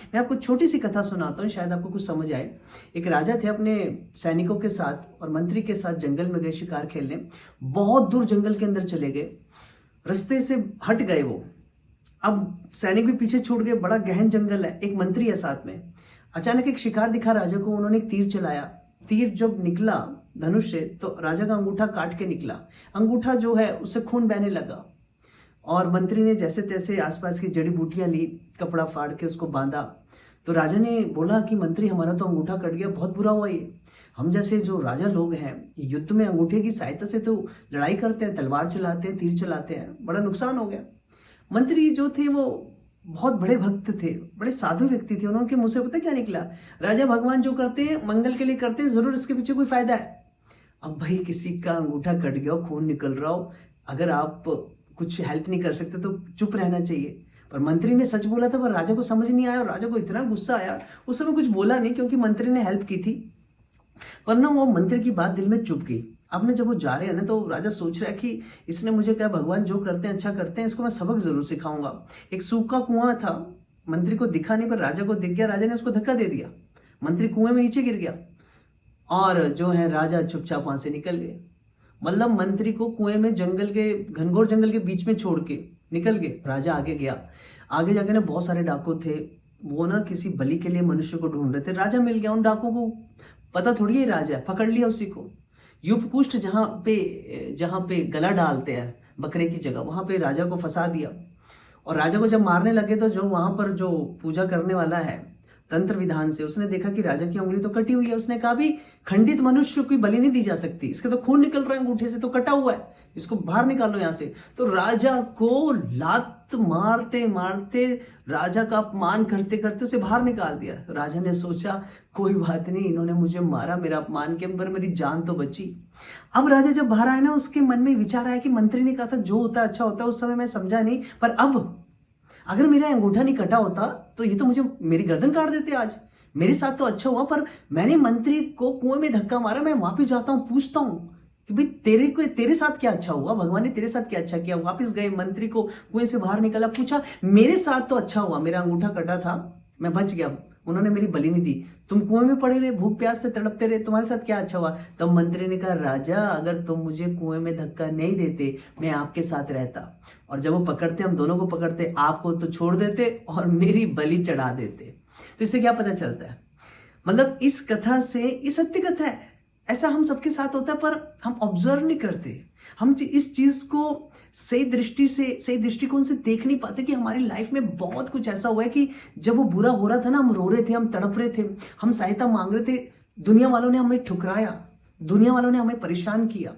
मैं आपको छोटी सी कथा सुनाता हूँ, शायद आपको कुछ समझ आए। एक राजा थे, अपने सैनिकों के साथ और मंत्री के साथ जंगल में गए शिकार खेलने। बहुत दूर जंगल के अंदर चले गए, रास्ते से हट गए वो। अब सैनिक भी पीछे छूट गए, बड़ा गहन जंगल है, एक मंत्री है साथ में। अचानक एक शिकार दिखा राजा को, उन्होंने एक तीर चलाया। तीर जब निकला धनुष से तो राजा का अंगूठा काट के निकला। अंगूठा जो है उससे खून बहने लगा और मंत्री ने जैसे तैसे आसपास की जड़ी बूटियां ली, कपड़ा फाड़ के उसको बांधा। तो राजा ने बोला कि मंत्री, हमारा तो अंगूठा कट गया, बहुत बुरा हुआ ये। हम जैसे जो राजा लोग हैं युद्ध में अंगूठे की सहायता से तो लड़ाई करते हैं, तलवार चलाते हैं, तीर चलाते हैं, बड़ा नुकसान हो गया। मंत्री जो थे वो बहुत बड़े भक्त थे, बड़े साधु व्यक्ति थे। उन्होंने मुंह से पता क्या निकला, राजा भगवान जो करते हैं मंगल के लिए करते हैं, जरूर इसके पीछे कोई फायदा है। अब भाई किसी का अंगूठा कट गया, खून निकल रहा हो, अगर आप कुछ हेल्प नहीं कर सकते तो चुप रहना चाहिए। पर मंत्री ने सच बोला था, पर राजा को समझ नहीं आया और राजा को इतना गुस्सा आया, उस समय कुछ बोला नहीं क्योंकि मंत्री ने हेल्प की थी। पर ना वो मंत्री की बात दिल में चुप गई। अब ना जब वो जा रहे हैं ना तो राजा सोच रहा है कि इसने मुझे क्या, भगवान जो करते हैं अच्छा करते हैं, इसको मैं सबक जरूर सिखाऊंगा। एक सूखा कुआं था, मंत्री को दिखा नहीं पर राजा को दिख गया। राजा ने उसको धक्का दे दिया, मंत्री कुएं में नीचे गिर गया और जो है राजा चुपचाप वहां से निकल गए। मतलब मंत्री को कुएं में जंगल के, घनघोर जंगल के बीच में छोड़ के निकल गए। राजा आगे गया, आगे जाके ना बहुत सारे डाकू थे, वो ना किसी बलि के लिए मनुष्य को ढूंढ रहे थे। राजा मिल गया, उन डाकू को पता थोड़ी है राजा, पकड़ लिया उसी को। युपकुष्ठ जहां पे गला डालते हैं बकरे की जगह, वहां पे राजा को फंसा दिया। और राजा को जब मारने लगे तो जो वहां पर जो पूजा करने वाला है तंत्र विधान से, उसने देखा कि राजा की उंगली तो कटी हुई है। उसने कहा भी खंडित मनुष्य की बलि नहीं दी जा सकती, इसके तो खून निकल रहा है अंगूठे से, तो कटा हुआ है, इसको बाहर निकालो यहां से। तो राजा को लात मारते मारते, राजा का अपमान करते करते उसे बाहर निकाल दिया। राजा ने सोचा कोई बात नहीं, इन्होंने मुझे मारा, मेरा अपमान के अंदर मेरी जान तो बची। अब राजा जब बाहर आए ना, उसके मन में विचार आया कि मंत्री ने कहा था जो होता है अच्छा होता है, उस समय मैं समझा नहीं, पर अब अगर मेरा अंगूठा नहीं कटा होता तो ये तो मुझे मेरी गर्दन काट देते आज। मेरे साथ तो अच्छा हुआ, पर मैंने मंत्री को कुएं में धक्का मारा। मैं वापस जाता हूं, पूछता हूं कि भाई तेरे साथ क्या अच्छा हुआ, भगवान ने तेरे साथ क्या अच्छा किया। वापस गए, मंत्री को कुएं से बाहर निकाला, पूछा मेरे साथ तो अच्छा हुआ, मेरा अंगूठा कटा था, मैं बच गया, उन्होंने मेरी बलि नहीं दी, तुम कुएं में पड़े रहे, भूख प्यास से तड़पते रहे, तुम्हारे साथ क्या अच्छा हुआ। तब मंत्री ने कहा, राजा अगर तुम मुझे कुएं में धक्का नहीं देते मैं आपके साथ रहता, और जब वो पकड़ते, हम दोनों को पकड़ते, आपको तो छोड़ देते और मेरी बलि चढ़ा देते। तो इससे क्या पता चलता है, मतलब इस कथा से, ये सत्य कथा है, ऐसा हम सबके साथ होता है पर हम ऑब्जर्व नहीं करते। हम इस चीज को सही दृष्टि से, सही दृष्टिकोण से देख नहीं पाते कि हमारी लाइफ में बहुत कुछ ऐसा हुआ है कि जब वो बुरा हो रहा था ना, हम रो रहे थे, हम तड़प रहे थे, हम सहायता मांग रहे थे, दुनिया वालों ने हमें ठुकराया, दुनिया वालों ने हमें परेशान किया,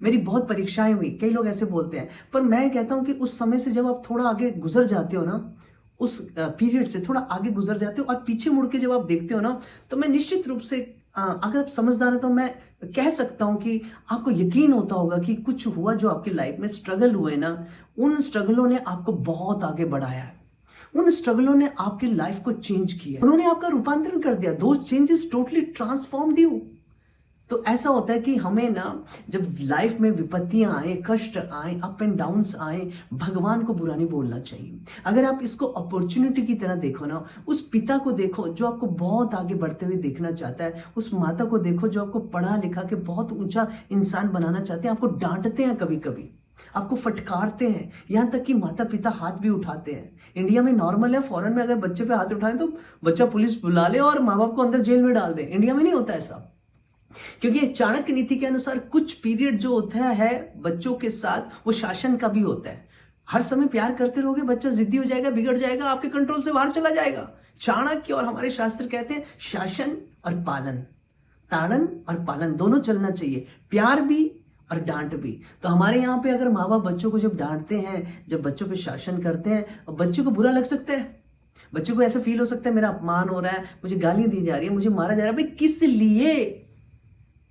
मेरी बहुत परीक्षाएं हुई। कई लोग ऐसे बोलते हैं, पर मैं कहता हूं कि उस समय से जब आप थोड़ा आगे गुजर जाते हो ना, उस पीरियड से थोड़ा आगे गुजर जाते हो और पीछे मुड़ के जब आप देखते हो ना, तो मैं निश्चित रूप से, अगर आप समझदार हैं तो मैं कह सकता हूं कि आपको यकीन होता होगा कि कुछ हुआ जो आपकी लाइफ में स्ट्रगल हुए ना, उन स्ट्रगलों ने आपको बहुत आगे बढ़ाया है, उन स्ट्रगलों ने आपकी लाइफ को चेंज किया, उन्होंने आपका रूपांतरण कर दिया। Those changes totally transformed you. तो ऐसा होता है कि हमें ना, जब लाइफ में विपत्तियां आए, कष्ट आए, अप एंड डाउन्स आए, भगवान को बुरा नहीं बोलना चाहिए। अगर आप इसको अपॉर्चुनिटी की तरह देखो ना, उस पिता को देखो जो आपको बहुत आगे बढ़ते हुए देखना चाहता है, उस माता को देखो जो आपको पढ़ा लिखा के बहुत ऊंचा इंसान बनाना चाहते हैं। आपको डांटते हैं, कभी कभी आपको फटकारते हैं, यहां तक कि माता पिता हाथ भी उठाते हैं। इंडिया में नॉर्मल है, फॉरेन में अगर बच्चे पे हाथ उठाएं तो बच्चा पुलिस बुला ले और माँ बाप को अंदर जेल में डाल दे। इंडिया में नहीं होता ऐसा, क्योंकि चाणक्य नीति के अनुसार कुछ पीरियड जो होता है बच्चों के साथ, वो शासन का भी होता है। हर समय प्यार करते रहोगे, बच्चा जिद्दी हो जाएगा, बिगड़ जाएगा, आपके कंट्रोल से बाहर चला जाएगा। चाणक्य और हमारे शास्त्र कहते हैं शासन और पालन, ताड़न और पालन दोनों चलना चाहिए, प्यार भी और डांट भी। तो हमारे यहाँ पे अगर माँ बाप बच्चों को जब डांटते हैं, जब बच्चों पे शासन करते हैं, बच्चे को बुरा लग सकता है, बच्चे को ऐसा फील हो सकता है मेरा अपमान हो रहा है, मुझे गालियां दी जा रही है, मुझे मारा जा रहा है। भाई किस लिए?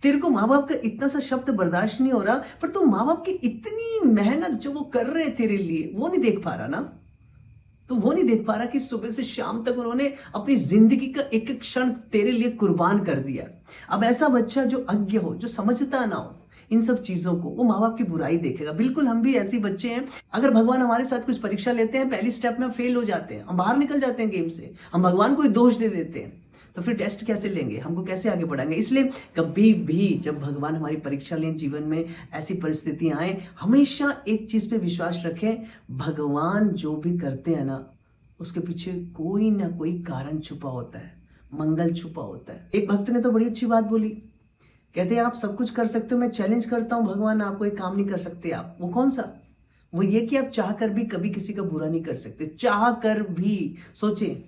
तेरे को माँ बाप का इतना सा शब्द बर्दाश्त नहीं हो रहा, पर तू माँ बाप की इतनी मेहनत जो वो कर रहे हैं तेरे लिए, वो नहीं देख पा रहा ना। तो वो नहीं देख पा रहा कि सुबह से शाम तक उन्होंने अपनी जिंदगी का एक एक क्षण तेरे लिए कुर्बान कर दिया। अब ऐसा बच्चा जो अज्ञ हो, जो समझता ना हो, इन सब चीजों को, वो माँ बाप की बुराई देखेगा। बिल्कुल हम भी ऐसे बच्चे हैं, अगर भगवान हमारे साथ कुछ परीक्षा लेते हैं, पहली स्टेप में फेल हो जाते हैं, हम बाहर निकल जाते हैं गेम से, हम भगवान को ही दोष दे देते हैं, तो फिर टेस्ट कैसे लेंगे, हमको कैसे आगे बढ़ाएंगे। इसलिए कभी भी जब भगवान हमारी परीक्षा लें, जीवन में ऐसी परिस्थितियां आए, हमेशा एक चीज पे विश्वास रखें, भगवान जो भी करते हैं ना, उसके पीछे कोई ना कोई कारण छुपा होता है, मंगल छुपा होता है। एक भक्त ने तो बड़ी अच्छी बात बोली, कहते हैं आप सब कुछ कर सकते हो, मैं चैलेंज करता हूं भगवान, आपको एक काम नहीं कर सकते आप। वो कौन सा? वो ये कि आप चाह कर भी कभी किसी का बुरा नहीं कर सकते, चाह कर भी। सोचिए,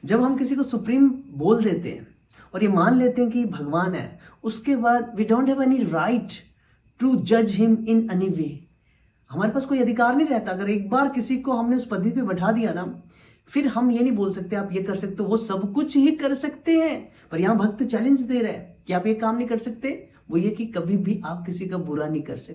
जब हम किसी को सुप्रीम बोल देते हैं और ये मान लेते हैं कि भगवान है, उसके बाद we don't have any right to जज हिम इन एनी वे। हमारे पास कोई अधिकार नहीं रहता। अगर एक बार किसी को हमने उस पदवी पे बैठा दिया ना, फिर हम ये नहीं बोल सकते आप ये कर सकते हो, वो सब कुछ ही कर सकते हैं। पर यहां भक्त चैलेंज दे रहे हैं कि आप ये काम नहीं कर सकते, वो ये कि कभी भी आप किसी का बुरा नहीं कर सकते।